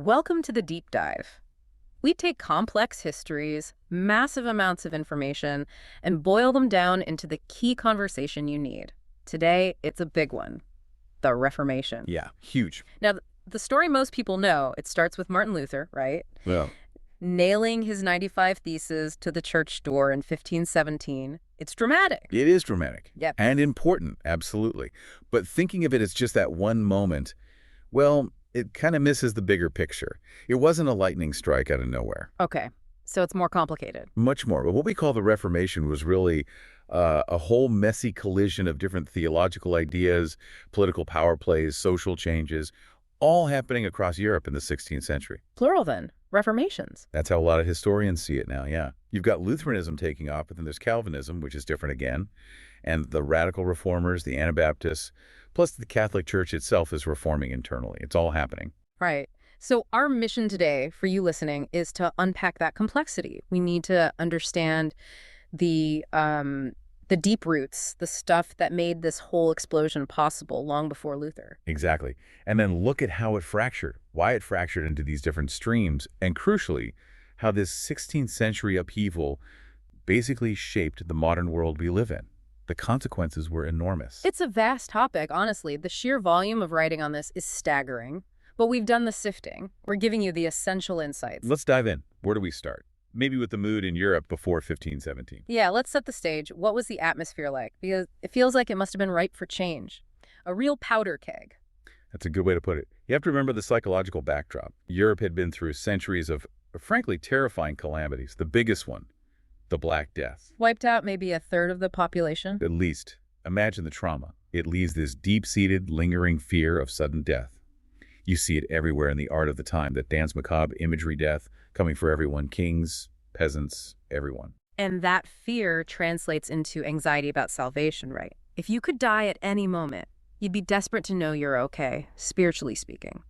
Welcome to the deep dive. We take complex histories, massive amounts of information, and boil them down into the key conversation you need. Today, it's a big one, the Reformation. Yeah, huge. Now, the story most people know, it starts with Martin Luther, right? Well, Nailing his 95 Theses to the church door in 1517. It's dramatic. it is dramatic. Yep. And important, absolutely. But thinking of it as just that one moment, well, it kind of misses the bigger picture. It wasn't a lightning strike out of nowhere. Okay, so it's more complicated. Much more. But what we call the Reformation was really a whole messy collision of different theological ideas, political power plays, social changes, all happening across Europe in the 16th century. Plural then, Reformations. That's how a lot of historians see it now, yeah. You've got Lutheranism taking off, but then there's Calvinism, which is different again, and the radical reformers, the Anabaptists, plus the Catholic Church itself is reforming internally. It's all happening. Right. So our mission today, for you listening, is to unpack that complexity. We need to understand the deep roots, the stuff that made this whole explosion possible long before Luther. Exactly. And then look at how it fractured, why it fractured into these different streams, and crucially, how this 16th century upheaval basically shaped the modern world we live in. The consequences were enormous. It's a vast topic, honestly. The sheer volume of writing on this is staggering. But we've done the sifting. We're giving you the essential insights. Let's dive in. Where do we start? Maybe with the mood in Europe before 1517. Yeah, let's set the stage. What was the atmosphere like? Because it feels like it must have been ripe for change. A real powder keg. That's a good way to put it. You have to remember the psychological backdrop. Europe had been through centuries of, frankly, terrifying calamities. The biggest one, the Black Death. Wiped out maybe a third of the population. At least. Imagine the trauma. It leaves this deep-seated, lingering fear of sudden death. You see it everywhere in the art of the time, that dance macabre imagery death, coming for everyone, kings, peasants, everyone. And that fear translates into anxiety about salvation, right? If you could die at any moment, you'd be desperate to know you're okay, spiritually speaking,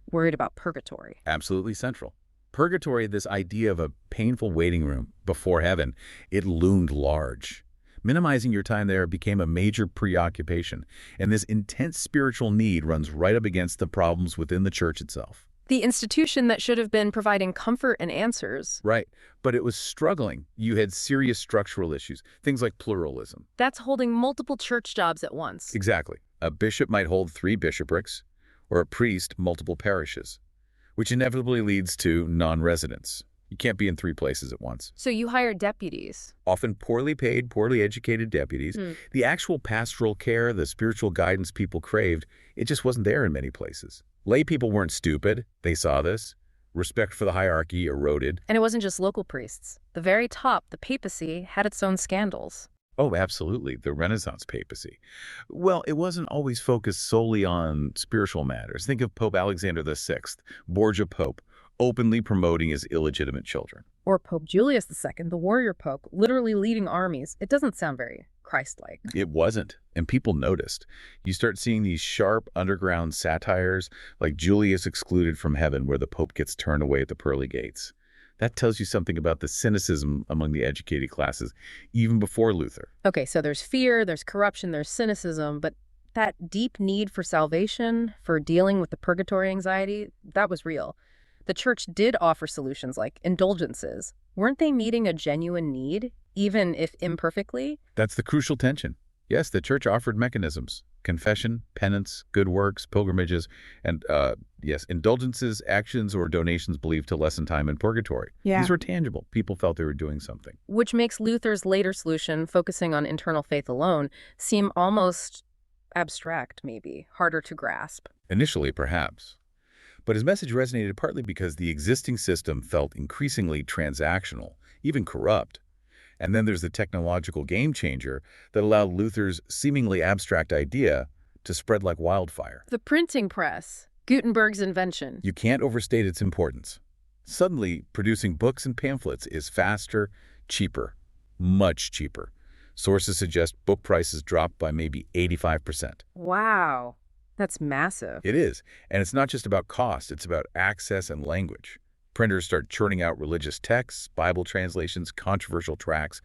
worried about purgatory. Absolutely central. Purgatory, this idea of a painful waiting room before heaven, it loomed large. Minimizing your time there became a major preoccupation, and this intense spiritual need runs right up against the problems within the church itself. The institution that should have been providing comfort and answers. Right, but it was struggling. You had serious structural issues, things like pluralism. That's holding multiple church jobs at once. Exactly. A bishop might hold 3 bishoprics, or a priest multiple parishes, which inevitably leads to non-residence. You can't be in 3 places at once. So you hire deputies. Often poorly paid, poorly educated deputies. The actual pastoral care, the spiritual guidance people craved, it just wasn't there in many places. Lay people weren't stupid. They saw this. Respect for the hierarchy eroded. And it wasn't just local priests. The very top, the papacy, had its own scandals. Oh, absolutely. The Renaissance papacy. Well, it wasn't always focused solely on spiritual matters. Think of Pope Alexander VI, Borgia Pope, openly promoting his illegitimate children. Or Pope Julius II, the warrior pope, literally leading armies. It doesn't sound very Christ-like. It wasn't, and people noticed. You start seeing these sharp underground satires, like Julius excluded from heaven, where the pope gets turned away at the pearly gates. That tells you something about the cynicism among the educated classes, even before Luther. Okay, so there's fear, there's corruption, there's cynicism, but that deep need for salvation, for dealing with the purgatory anxiety, that was real. The church did offer solutions like indulgences. Weren't they meeting a genuine need, even if imperfectly? That's the crucial tension. Yes, the church offered mechanisms: confession, penance, good works, pilgrimages, and, yes, indulgences, actions, or donations believed to lessen time in purgatory. Yeah. These were tangible. People felt they were doing something. Which makes Luther's later solution, focusing on internal faith alone, seem almost abstract, maybe, harder to grasp. Initially, perhaps. But his message resonated partly because the existing system felt increasingly transactional, even corrupt. And then there's the technological game changer that allowed Luther's seemingly abstract idea to spread like wildfire. The printing press, Gutenberg's invention. You can't overstate its importance. Suddenly, producing books and pamphlets is faster, cheaper, much cheaper. Sources suggest book prices dropped by maybe 85%. Wow, that's massive. It is. And it's not just about cost, it's about access and language. Printers start churning out religious texts, Bible translations, controversial tracts,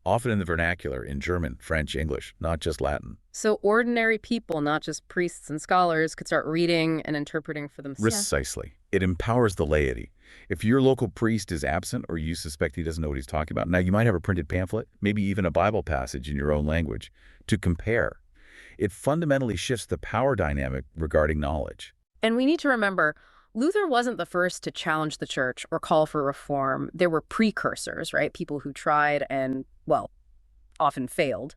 often in the vernacular in German, French, English, not just Latin. So ordinary people, not just priests and scholars, could start reading and interpreting for themselves. Precisely. It empowers the laity. If your local priest is absent or you suspect he doesn't know what he's talking about, now you might have a printed pamphlet, maybe even a Bible passage in your own language, to compare. It fundamentally shifts the power dynamic regarding knowledge. And we need to remember, Luther wasn't the first to challenge the church or call for reform. There were precursors, right? People who tried and, well, often failed.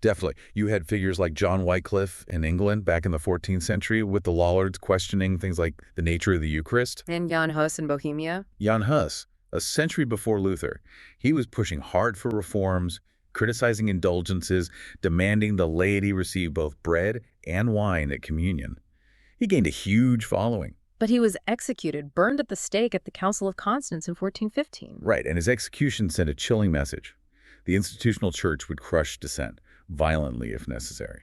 Definitely. You had figures like John Wycliffe in England back in the 14th century with the Lollards questioning things like the nature of the Eucharist. And Jan Hus in Bohemia. Jan Hus, a century before Luther, he was pushing hard for reforms, criticizing indulgences, demanding the laity receive both bread and wine at communion. He gained a huge following. But he was executed, burned at the stake at the Council of Constance in 1415. Right, and his execution sent a chilling message. The institutional church would crush dissent, violently if necessary.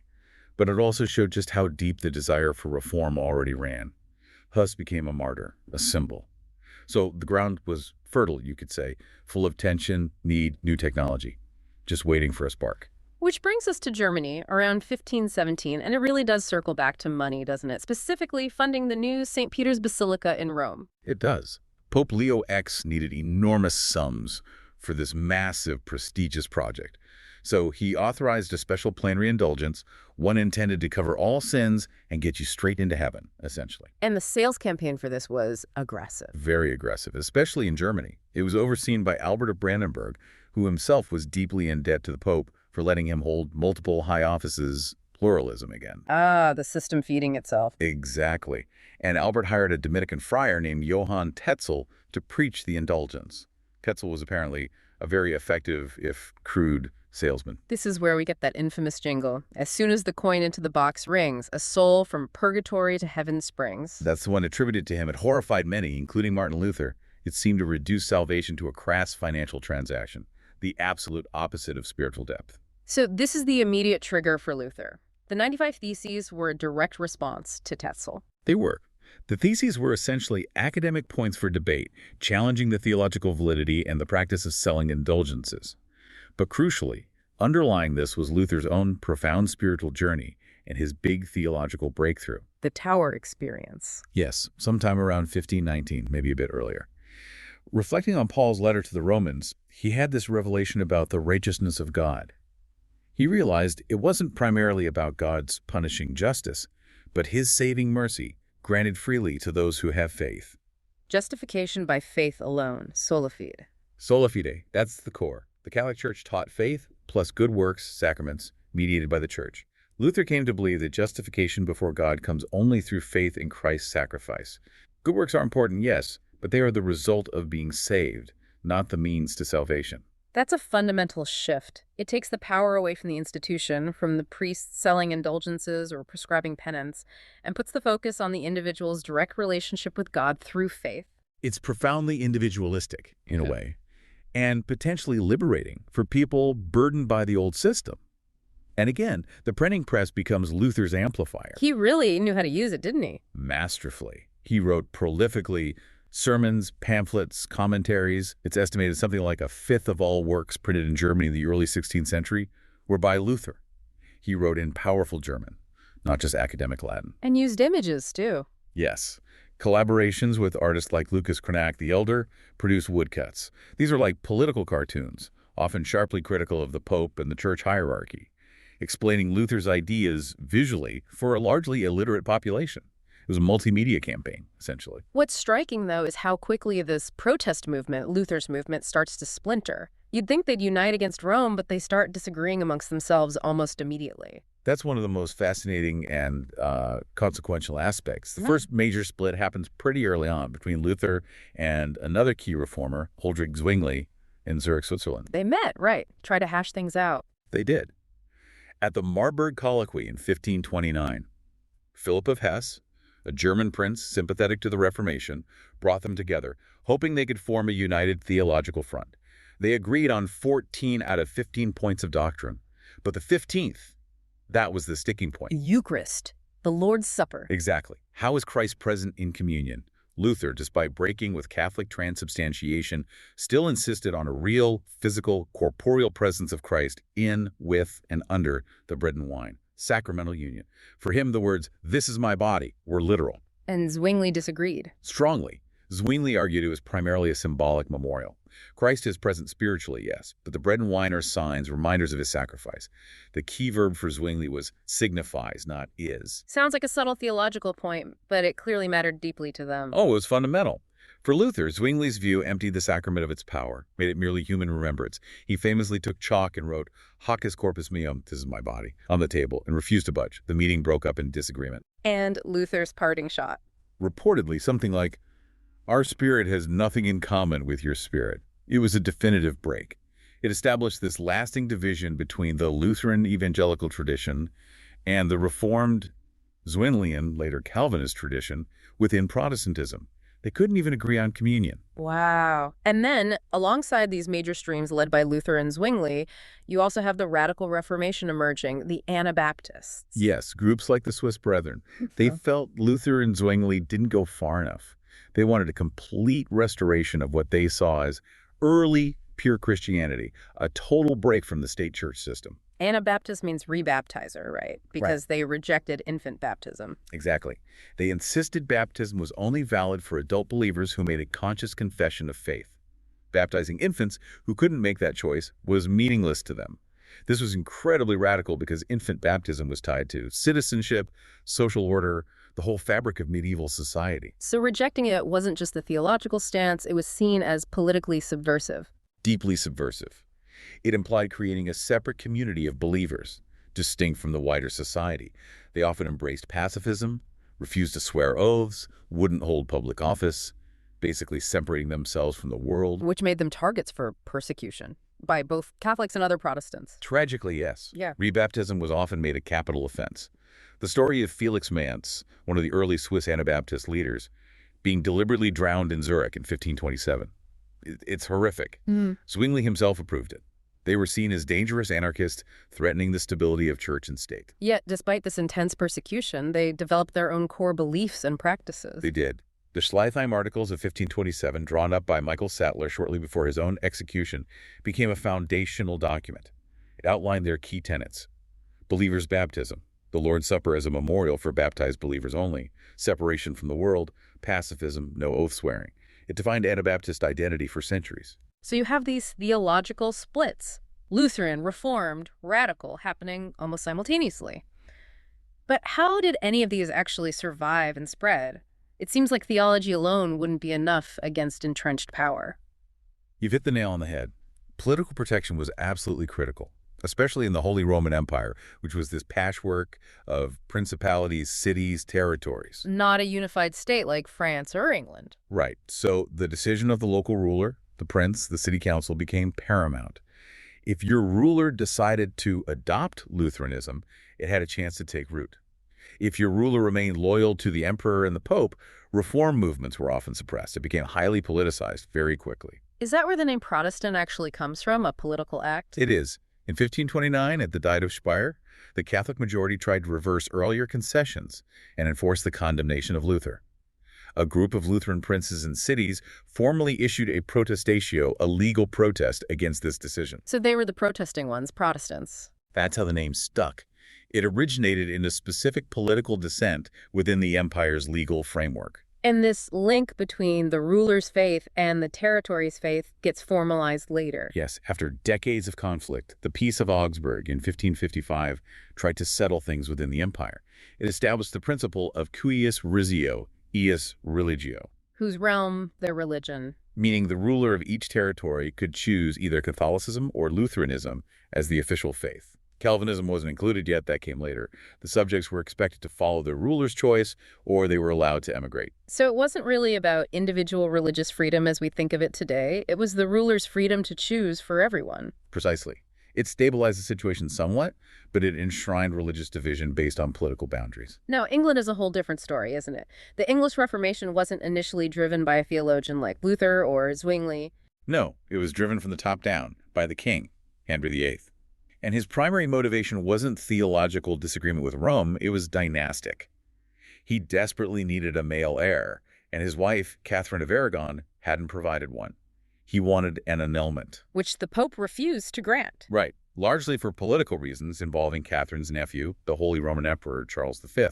But it also showed just how deep the desire for reform already ran. Hus became a martyr, a symbol. So the ground was fertile, you could say, full of tension, need, new technology, just waiting for a spark. Which brings us to Germany around 1517, and it really does circle back to money, doesn't it? Specifically funding the new St. Peter's Basilica in Rome. It does. Pope Leo X needed enormous sums for this massive, prestigious project. So he authorized a special plenary indulgence, one intended to cover all sins and get you straight into heaven, essentially. And the sales campaign for this was aggressive. Very aggressive, especially in Germany. It was overseen by Albert of Brandenburg, who himself was deeply in debt to the Pope for letting him hold multiple high offices, pluralism again. Ah, the system feeding itself. Exactly. And Albert hired a Dominican friar named Johann Tetzel to preach the indulgence. Tetzel was apparently a very effective, if crude, salesman. This is where we get that infamous jingle. As soon as the coin into the box rings, a soul from purgatory to heaven springs. That's the one attributed to him. It horrified many, including Martin Luther. It seemed to reduce salvation to a crass financial transaction, the absolute opposite of spiritual depth. So this is the immediate trigger for Luther. The 95 Theses were a direct response to Tetzel. They were. The theses were essentially academic points for debate, challenging the theological validity and the practice of selling indulgences. But crucially, underlying this was Luther's own profound spiritual journey and his big theological breakthrough. The Tower experience. Yes, sometime around 1519, maybe a bit earlier. Reflecting on Paul's letter to the Romans, he had this revelation about the righteousness of God. He realized it wasn't primarily about God's punishing justice, but his saving mercy, granted freely to those who have faith. Justification by faith alone, sola fide. Sola fide, that's the core. The Catholic Church taught faith plus good works, sacraments, mediated by the Church. Luther came to believe that justification before God comes only through faith in Christ's sacrifice. Good works are important, yes, but they are the result of being saved, not the means to salvation. That's a fundamental shift. It takes the power away from the institution, from the priests selling indulgences or prescribing penance, and puts the focus on the individual's direct relationship with God through faith. It's profoundly individualistic, in a way, and potentially liberating for people burdened by the old system. And again, the printing press becomes Luther's amplifier. He really knew how to use it, didn't he? Masterfully. He wrote prolifically sermons, pamphlets, commentaries. It's estimated something like a fifth of all works printed in Germany in the early 16th century were by Luther. He wrote in powerful German, not just academic Latin. And used images, too. Yes. Collaborations with artists like Lucas Cranach the Elder produced woodcuts. These are like political cartoons, often sharply critical of the Pope and the church hierarchy, explaining Luther's ideas visually for a largely illiterate population. It was a multimedia campaign, essentially. What's striking, though, is how quickly this protest movement, Luther's movement, starts to splinter. You'd think they'd unite against Rome, but they start disagreeing amongst themselves almost immediately. That's one of the most fascinating and consequential aspects. The first major split happens pretty early on between Luther and another key reformer, Huldrych Zwingli, in Zurich, Switzerland. They met, right, try to hash things out. They did. At the Marburg Colloquy in 1529, Philip of Hesse, a German prince sympathetic to the Reformation, brought them together, hoping they could form a united theological front. They agreed on 14 out of 15 points of doctrine, but the 15th, that was the sticking point. Eucharist, the Lord's Supper. Exactly. How is Christ present in communion? Luther, despite breaking with Catholic transubstantiation, still insisted on a real, physical, corporeal presence of Christ in, with, and under the bread and wine, sacramental union. For him, the words, "This is my body," were literal. And Zwingli disagreed. Strongly. Zwingli argued it was primarily a symbolic memorial. Christ is present spiritually, yes, but the bread and wine are signs, reminders of his sacrifice. The key verb for Zwingli was signifies, not is. Sounds like a subtle theological point, but it clearly mattered deeply to them. Oh, it was fundamental. For Luther, Zwingli's view emptied the sacrament of its power, made it merely human remembrance. He famously took chalk and wrote, "Hoc est corpus meum," this is my body, on the table, and refused to budge. The meeting broke up in disagreement. And Luther's parting shot. Reportedly, something like, "Our spirit has nothing in common with your spirit." It was a definitive break. It established this lasting division between the Lutheran evangelical tradition and the Reformed Zwinglian, later Calvinist tradition within Protestantism. They couldn't even agree on communion. Wow. And then, alongside these major streams led by Luther and Zwingli, you also have the radical Reformation emerging, the Anabaptists. Yes, groups like the Swiss Brethren. They felt Luther and Zwingli didn't go far enough. They wanted a complete restoration of what they saw as early pure Christianity, a total break from the state church system. Anabaptist means rebaptizer, right? Because they rejected infant baptism. Exactly. They insisted baptism was only valid for adult believers who made a conscious confession of faith. Baptizing infants who couldn't make that choice was meaningless to them. This was incredibly radical because infant baptism was tied to citizenship, social order, the whole fabric of medieval society. So rejecting it wasn't just a theological stance, it was seen as politically subversive. Deeply subversive. It implied creating a separate community of believers, distinct from the wider society. They often embraced pacifism, refused to swear oaths, wouldn't hold public office, basically separating themselves from the world. Which made them targets for persecution by both Catholics and other Protestants. Tragically, yes. Yeah. Rebaptism was often made a capital offense. The story of Felix Manz, one of the early Swiss Anabaptist leaders, being deliberately drowned in Zurich in 1527. It's horrific. Zwingli himself approved it. They were seen as dangerous anarchists, threatening the stability of church and state. Yet, despite this intense persecution, they developed their own core beliefs and practices. They did. The Schleitheim Articles of 1527, drawn up by Michael Sattler shortly before his own execution, became a foundational document. It outlined their key tenets: believers' baptism, the Lord's Supper as a memorial for baptized believers only, separation from the world, pacifism, no oath-swearing. It defined Anabaptist identity for centuries. So you have these theological splits, Lutheran, Reformed, radical, happening almost simultaneously. But how did any of these actually survive and spread? It seems like theology alone wouldn't be enough against entrenched power. You've hit the nail on the head. Political protection was absolutely critical, especially in the Holy Roman Empire, which was this patchwork of principalities, cities, territories. Not a unified state like France or England. Right. So the decision of the local ruler, the prince, the city council, became paramount. If your ruler decided to adopt Lutheranism, it had a chance to take root. If your ruler remained loyal to the emperor and the pope, reform movements were often suppressed. It became highly politicized very quickly. Is that where the name Protestant actually comes from, a political act? It is. In 1529, at the Diet of Speyer, the Catholic majority tried to reverse earlier concessions and enforce the condemnation of Luther. A group of Lutheran princes and cities formally issued a protestatio, a legal protest against this decision. So they were the protesting ones, Protestants. That's how the name stuck. It originated in a specific political dissent within the empire's legal framework. And this link between the ruler's faith and the territory's faith gets formalized later. Yes, after decades of conflict, the Peace of Augsburg in 1555 tried to settle things within the empire. It established the principle of cuius risio, ius religio, Whose realm, their religion. meaning the ruler of each territory could choose either Catholicism or Lutheranism as the official faith. Calvinism wasn't included yet, that came later. The subjects were expected to follow their ruler's choice, or they were allowed to emigrate. So it wasn't really about individual religious freedom as we think of it today. It was the ruler's freedom to choose for everyone. Precisely. It stabilized the situation somewhat, but it enshrined religious division based on political boundaries. Now, England is a whole different story, isn't it? The English Reformation wasn't initially driven by a theologian like Luther or Zwingli. No, it was driven from the top down, by the king, Henry VIII. And his primary motivation wasn't theological disagreement with Rome, it was dynastic. He desperately needed a male heir, And his wife, Catherine of Aragon, hadn't provided one. He wanted an annulment. Which the Pope refused to grant. Right, largely for political reasons involving Catherine's nephew, the Holy Roman Emperor Charles V.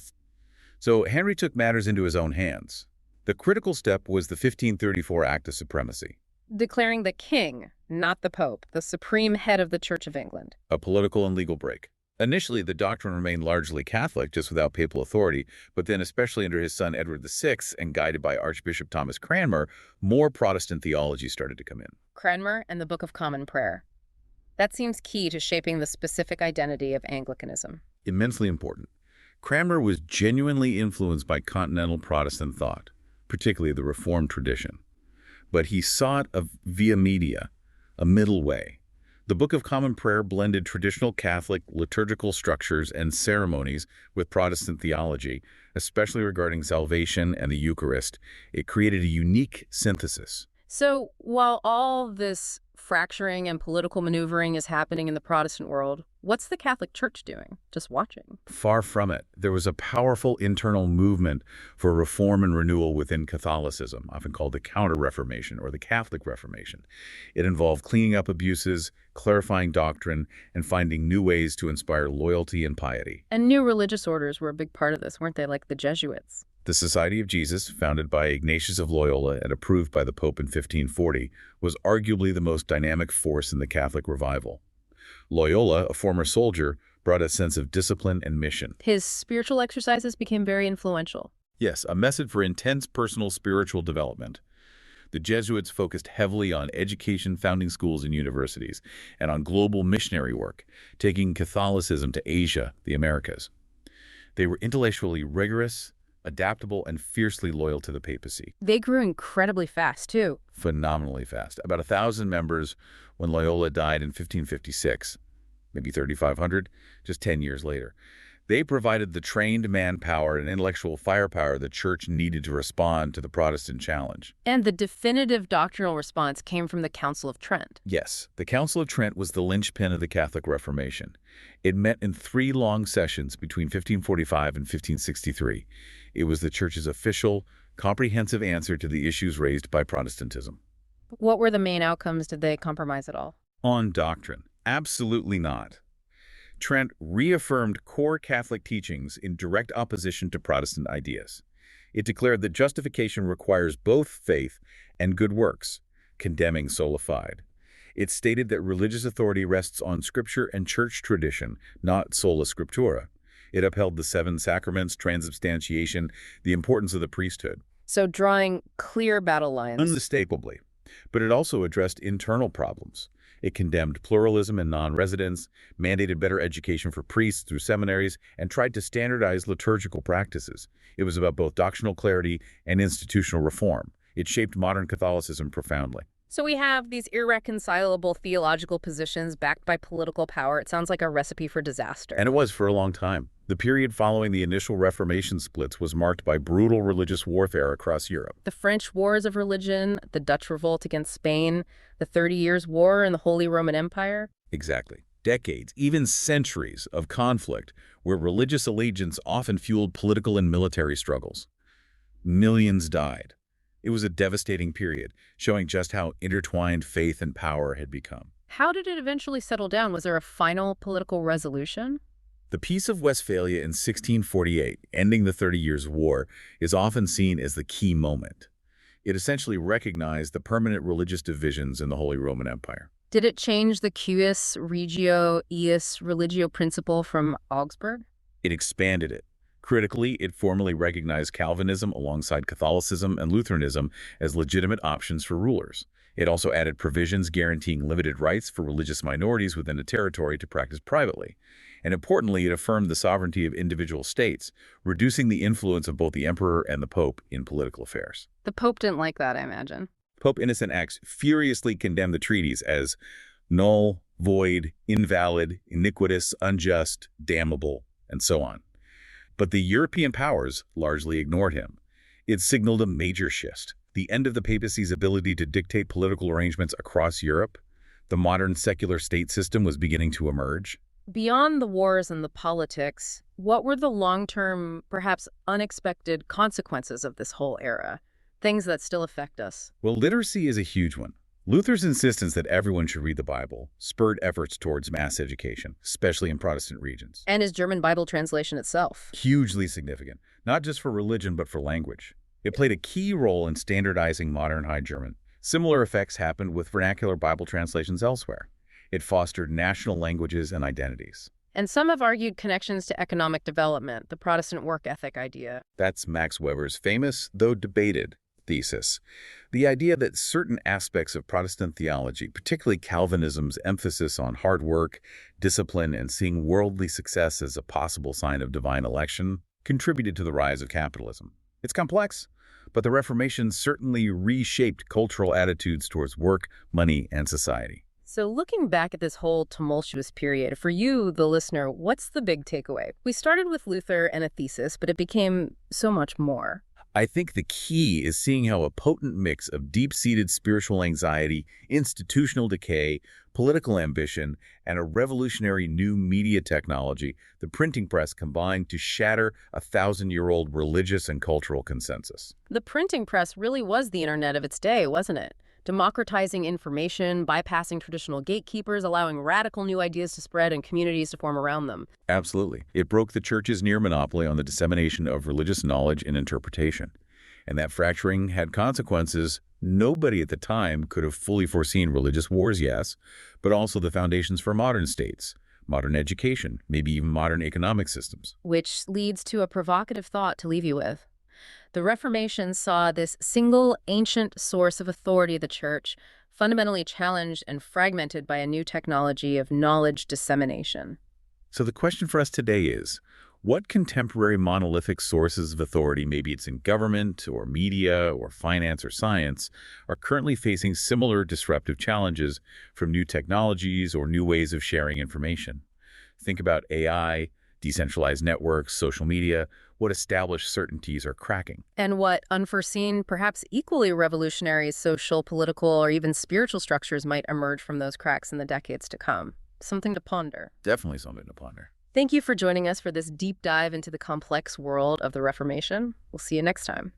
So Henry took matters into his own hands. The critical step was the 1534 Act of Supremacy, Declaring the king, not the Pope, the supreme head of the Church of England. a political and legal break. Initially, the doctrine remained largely Catholic, just without papal authority, but then, especially under his son Edward VI and guided by Archbishop Thomas Cranmer, more Protestant theology started to come in. Cranmer and the Book of Common Prayer. That seems key to shaping the specific identity of Anglicanism. Immensely important. Cranmer was genuinely influenced by continental Protestant thought, particularly the Reformed tradition. But he sought a via media, a middle way. The Book of Common Prayer blended traditional Catholic liturgical structures and ceremonies with Protestant theology, especially regarding salvation and the Eucharist. It created a unique synthesis. So while all this fracturing and political maneuvering is happening in the Protestant world, what's the Catholic Church doing? Just watching? Far from it. There was a powerful internal movement for reform and renewal within Catholicism, often called the Counter-Reformation or the Catholic Reformation. It involved cleaning up abuses, clarifying doctrine, and finding new ways to inspire loyalty and piety. And new religious orders were a big part of this, weren't they, like the Jesuits? The Society of Jesus, founded by Ignatius of Loyola and approved by the Pope in 1540, was arguably the most dynamic force in the Catholic revival. Loyola, a former soldier, brought a sense of discipline and mission. His spiritual exercises became very influential. Yes, a message for intense personal spiritual development. The Jesuits focused heavily on education, founding schools and universities, and on global missionary work, taking Catholicism to Asia, the Americas. They were intellectually rigorous, adaptable, and fiercely loyal to the papacy. They grew incredibly fast, too. Phenomenally fast. About 1,000 members when Loyola died in 1556, maybe 3,500, just 10 years later. They provided the trained manpower and intellectual firepower the Church needed to respond to the Protestant challenge. And the definitive doctrinal response came from the Council of Trent. Yes, the Council of Trent was the linchpin of the Catholic Reformation. It met in 3 long sessions between 1545 and 1563. It was the Church's official, comprehensive answer to the issues raised by Protestantism. What were the main outcomes? Did they compromise at all? On doctrine, absolutely not. Trent reaffirmed core Catholic teachings in direct opposition to Protestant ideas. It declared that justification requires both faith and good works, condemning sola fide. It stated that religious authority rests on Scripture and church tradition, not sola scriptura. It upheld the 7 sacraments, transubstantiation, the importance of the priesthood. So drawing clear battle lines. Unmistakably. But it also addressed internal problems. It condemned pluralism and non-residence, mandated better education for priests through seminaries, and tried to standardize liturgical practices. It was about both doctrinal clarity and institutional reform. It shaped modern Catholicism profoundly. So we have these irreconcilable theological positions backed by political power. It sounds like a recipe for disaster. And it was for a long time. The period following the initial Reformation splits was marked by brutal religious warfare across Europe. The French Wars of Religion, the Dutch Revolt against Spain, the 30 Years' War in the Holy Roman Empire. Exactly. Decades, even centuries of conflict where religious allegiance often fueled political and military struggles. Millions died. It was a devastating period, showing just how intertwined faith and power had become. How did it eventually settle down? Was there a final political resolution? The Peace of Westphalia in 1648, ending the 30 Years' War, is often seen as the key moment. It essentially recognized the permanent religious divisions in the Holy Roman Empire. Did it change the cuius regio ius religio principle from Augsburg? It expanded it. Critically, it formally recognized Calvinism alongside Catholicism and Lutheranism as legitimate options for rulers. It also added provisions guaranteeing limited rights for religious minorities within a territory to practice privately. And importantly, it affirmed the sovereignty of individual states, reducing the influence of both the emperor and the pope in political affairs. The Pope didn't like that, I imagine. Pope Innocent X furiously condemned the treaties as null, void, invalid, iniquitous, unjust, damnable, and so on. But the European powers largely ignored him. It signaled a major shift, the end of the papacy's ability to dictate political arrangements across Europe. The modern secular state system was beginning to emerge. Beyond the wars and the politics, what were the long-term, perhaps unexpected consequences of this whole era? things that still affect us. Well, literacy is a huge one. Luther's insistence that everyone should read the Bible spurred efforts towards mass education, especially in Protestant regions. And his German Bible translation itself. Hugely significant, not just for religion but for language. It played a key role in standardizing modern High German. Similar effects happened with vernacular Bible translations elsewhere. It fostered national languages and identities. And some have argued connections to economic development, the Protestant work ethic idea. That's Max Weber's famous, though debated, thesis. The idea that certain aspects of Protestant theology, particularly Calvinism's emphasis on hard work, discipline, and seeing worldly success as a possible sign of divine election, contributed to the rise of capitalism. It's complex, but the Reformation certainly reshaped cultural attitudes towards work, money, and society. So looking back at this whole tumultuous period, for you, the listener, what's the big takeaway? We started with Luther and a thesis, but it became so much more. I think the key is seeing how a potent mix of deep-seated spiritual anxiety, institutional decay, political ambition, and a revolutionary new media technology, the printing press, combined to shatter a thousand-year-old religious and cultural consensus. The printing press really was the internet of its day, wasn't it? Democratizing information, bypassing traditional gatekeepers, allowing radical new ideas to spread and communities to form around them. Absolutely. It broke the church's near monopoly on the dissemination of religious knowledge and interpretation. And that fracturing had consequences. Nobody at the time could have fully foreseen religious wars, yes, but also the foundations for modern states, modern education, maybe even modern economic systems. Which leads to a provocative thought to leave you with. The Reformation saw this single ancient source of authority of the church fundamentally challenged and fragmented by a new technology of knowledge dissemination. So the question for us today is, what contemporary monolithic sources of authority, maybe it's in government or media or finance or science, are currently facing similar disruptive challenges from new technologies or new ways of sharing information? Think about AI, decentralized networks, social media. What established certainties are cracking? And what unforeseen, perhaps equally revolutionary social, political, or even spiritual structures might emerge from those cracks in the decades to come. Something to ponder. Definitely something to ponder. Thank you for joining us for this deep dive into the complex world of the Reformation. We'll see you next time.